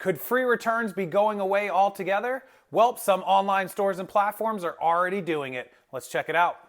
Could free returns be going away altogether? Well, some online stores and platforms are already doing it. Let's check it out.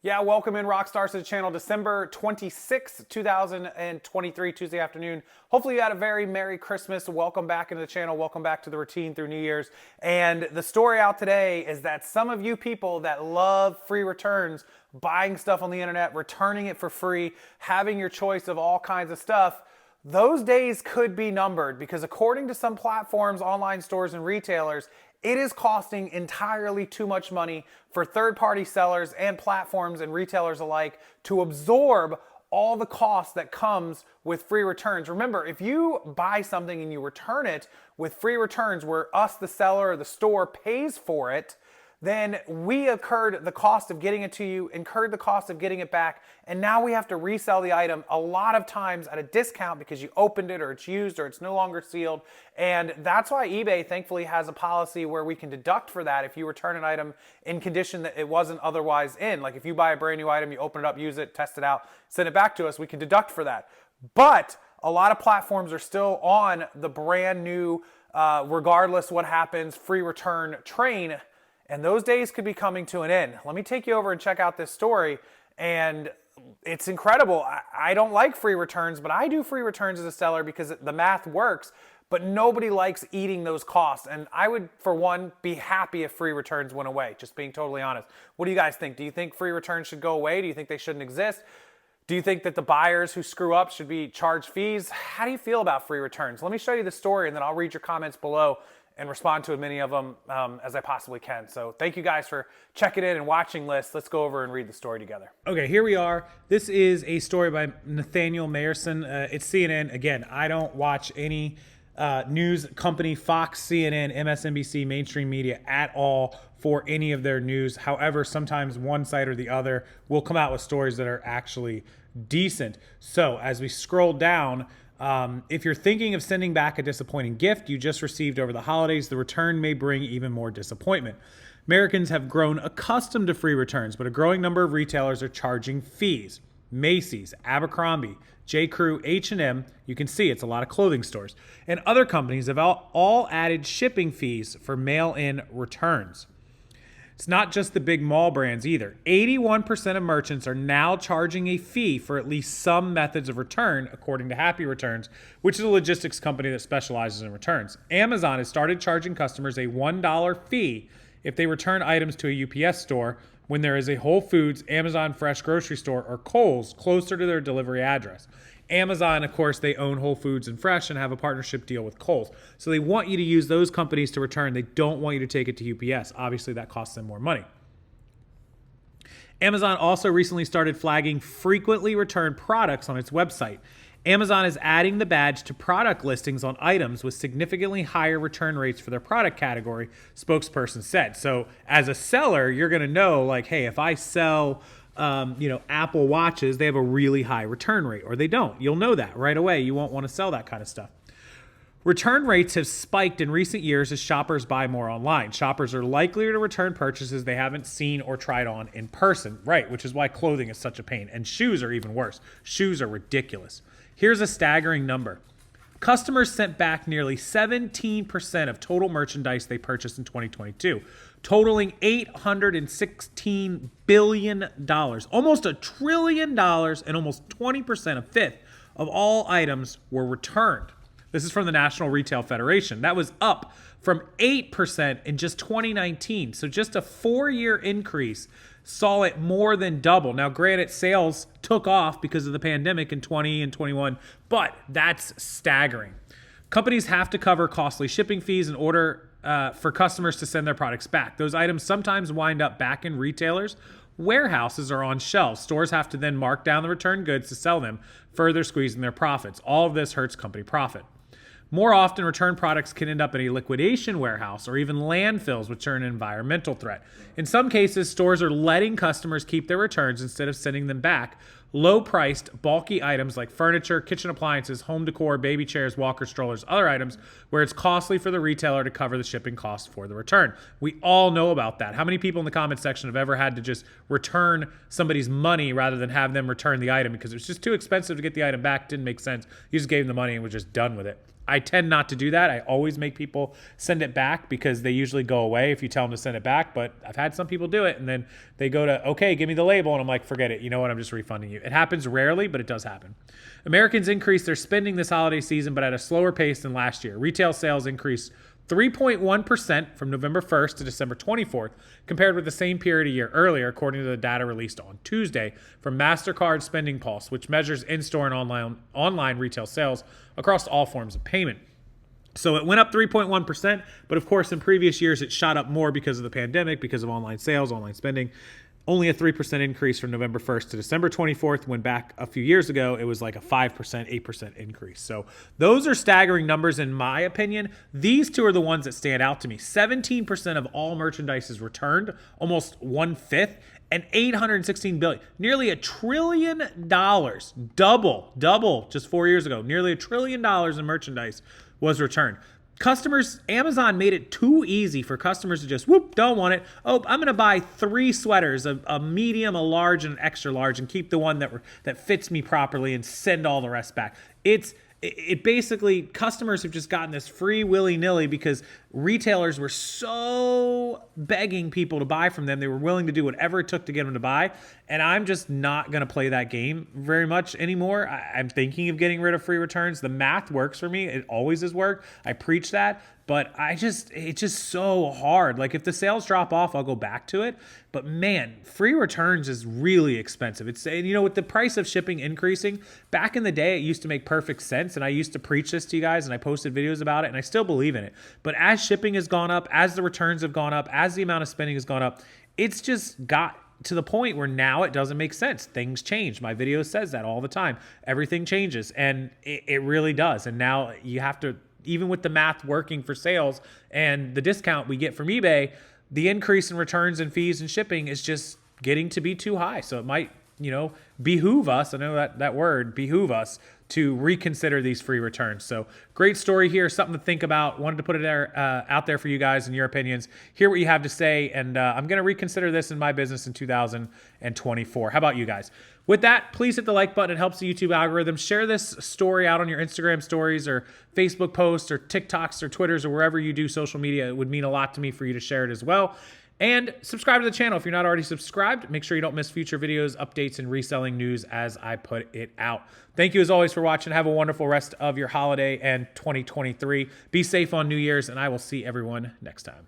Yeah, welcome in Rockstars to the channel. December 26th, 2023, Tuesday afternoon. Hopefully you had a very Merry Christmas. Welcome back into the channel. Welcome back to the routine through New Year's. And the story out today is that some of you people that love free returns, buying stuff on the internet, returning it for free, having your choice of all kinds of stuff, those days could be numbered, because according to some platforms, online stores, and retailers, it is costing entirely too much money for third-party sellers and platforms and retailers alike to absorb all the cost that comes with free returns. Remember, if you buy something and you return it with free returns where us, the seller or the store, pays for it, then we incurred the cost of getting it to you, incurred the cost of getting it back, and now we have to resell the item a lot of times at a discount because you opened it or it's used or it's no longer sealed. And that's why eBay thankfully has a policy where we can deduct for that if you return an item in condition that it wasn't otherwise in. Like if you buy a brand new item, you open it up, use it, test it out, send it back to us, we can deduct for that. But a lot of platforms are still on the brand new, regardless what happens, free return train. And those days could be coming to an end. Let me take you over and check out this story. And it's incredible. I don't like free returns, but I do free returns as a seller because the math works. But nobody likes eating those costs. And I would, for one, be happy if free returns went away, just being totally honest. What do you guys think? Do you think free returns should go away? Do you think they shouldn't exist? Do you think that the buyers who screw up should be charged fees? How do you feel about free returns? Let me show you the story and then I'll read your comments below and respond to as many of them as I possibly can. So thank you guys for checking in and watching this. Let's go over and read the story together. Okay, here we are. This is a story by Nathaniel Mayerson. It's CNN. Again, I don't watch any news company, Fox, CNN, MSNBC, mainstream media at all for any of their news. However, sometimes one side or the other will come out with stories that are actually decent. So as we scroll down, if you're thinking of sending back a disappointing gift you just received over the holidays, the return may bring even more disappointment. Americans have grown accustomed to free returns, but a growing number of retailers are charging fees. Macy's, Abercrombie, J.Crew, H&M, you can see it's a lot of clothing stores, and other companies have all added shipping fees for mail-in returns. It's not just the big mall brands either. 81% of merchants are now charging a fee for at least some methods of return, according to Happy Returns, which is a logistics company that specializes in returns. Amazon has started charging customers a $1 fee if they return items to a UPS store when there is a Whole Foods, Amazon Fresh grocery store, or Kohl's closer to their delivery address. Amazon, of course, they own Whole Foods and Fresh and have a partnership deal with Kohl's. So they want you to use those companies to return. They don't want you to take it to UPS. Obviously, that costs them more money. Amazon also recently started flagging frequently returned products on its website. Amazon is adding the badge to product listings on items with significantly higher return rates for their product category, spokesperson said. So as a seller, you're going to know, like, hey, if I sell Apple watches, they have a really high return rate, or they don't. You'll know that right away. You won't want to sell that kind of stuff. Return rates have spiked in recent years as shoppers buy more online. Shoppers are likelier to return purchases they haven't seen or tried on in person, right? Which is why clothing is such a pain. And shoes are even worse. Shoes are ridiculous. Here's a staggering number. Customers sent back nearly 17% of total merchandise they purchased in 2022, totaling $816 billion, almost $1 trillion, and almost 20%, a fifth, of all items were returned. This is from the National Retail Federation. That was up from 8% in just 2019. So just a 4-year increase saw it more than double. Now, granted, sales took off because of the pandemic in 20 and 21, but that's staggering. Companies have to cover costly shipping fees in order for customers to send their products back. Those items sometimes wind up back in retailers' warehouses or on shelves. Stores have to then mark down the returned goods to sell them, further squeezing their profits. All of this hurts company profit. More often, returned products can end up in a liquidation warehouse or even landfills, which are an environmental threat. In some cases, stores are letting customers keep their returns instead of sending them back, low-priced, bulky items like furniture, kitchen appliances, home decor, baby chairs, walkers, strollers, other items where it's costly for the retailer to cover the shipping costs for the return. We all know about that. How many people in the comment section have ever had to just return somebody's money rather than have them return the item because it was just too expensive to get the item back, didn't make sense. You just gave them the money and were just done with it. I tend not to do that. I always make people send it back because they usually go away if you tell them to send it back. But I've had some people do it and then they go to, okay, give me the label. And I'm like, forget it. You know what? I'm just refunding you. It happens rarely, but it does happen. Americans increased their spending this holiday season, but at a slower pace than last year. Retail sales increased 3.1% from November 1st to December 24th, compared with the same period a year earlier, according to the data released on Tuesday from MasterCard Spending Pulse, which measures in-store and online retail sales across all forms of payment. So it went up 3.1%, but of course in previous years it shot up more because of the pandemic, because of online sales, online spending. Only a 3% increase from November 1st to December 24th, when back a few years ago, it was like a 5%, 8% increase. So those are staggering numbers in my opinion. These two are the ones that stand out to me. 17% of all merchandise is returned, almost 1/5, and $816 billion, nearly $1 trillion, double just 4 years ago, nearly $1 trillion in merchandise was returned. Customers, Amazon made it too easy for customers to just, whoop, don't want it. Oh, I'm going to buy 3 sweaters, a medium, a large, and an extra large, and keep the one that fits me properly and send all the rest back. It basically, customers have just gotten this free willy-nilly because retailers were so begging people to buy from them. They were willing to do whatever it took to get them to buy. And I'm just not going to play that game very much anymore. I'm thinking of getting rid of free returns. The math works for me. It always has worked. I preach that. But it's just so hard. Like if the sales drop off, I'll go back to it. But man, free returns is really expensive. It's, you know, with the price of shipping increasing, back in the day, it used to make perfect sense. And I used to preach this to you guys and I posted videos about it and I still believe in it. But as shipping has gone up, as the returns have gone up, as the amount of spending has gone up, it's just got to the point where now it doesn't make sense. Things change. My video says that all the time. Everything changes and it really does. And now you have to, even with the math working for sales and the discount we get from eBay, the increase in returns and fees and shipping is just getting to be too high. So it might, you know, behoove us, I know that word, behoove us, to reconsider these free returns. So great story here, something to think about. Wanted to put it out there for you guys and your opinions. Hear what you have to say, and I'm going to reconsider this in my business in 2024. How about you guys? With that, please hit the like button. It helps the YouTube algorithm. Share this story out on your Instagram stories or Facebook posts or TikToks or Twitters or wherever you do social media. It would mean a lot to me for you to share it as well. And subscribe to the channel if you're not already subscribed. Make sure you don't miss future videos, updates, and reselling news as I put it out. Thank you as always for watching. Have a wonderful rest of your holiday and 2023. Be safe on New Year's, and I will see everyone next time.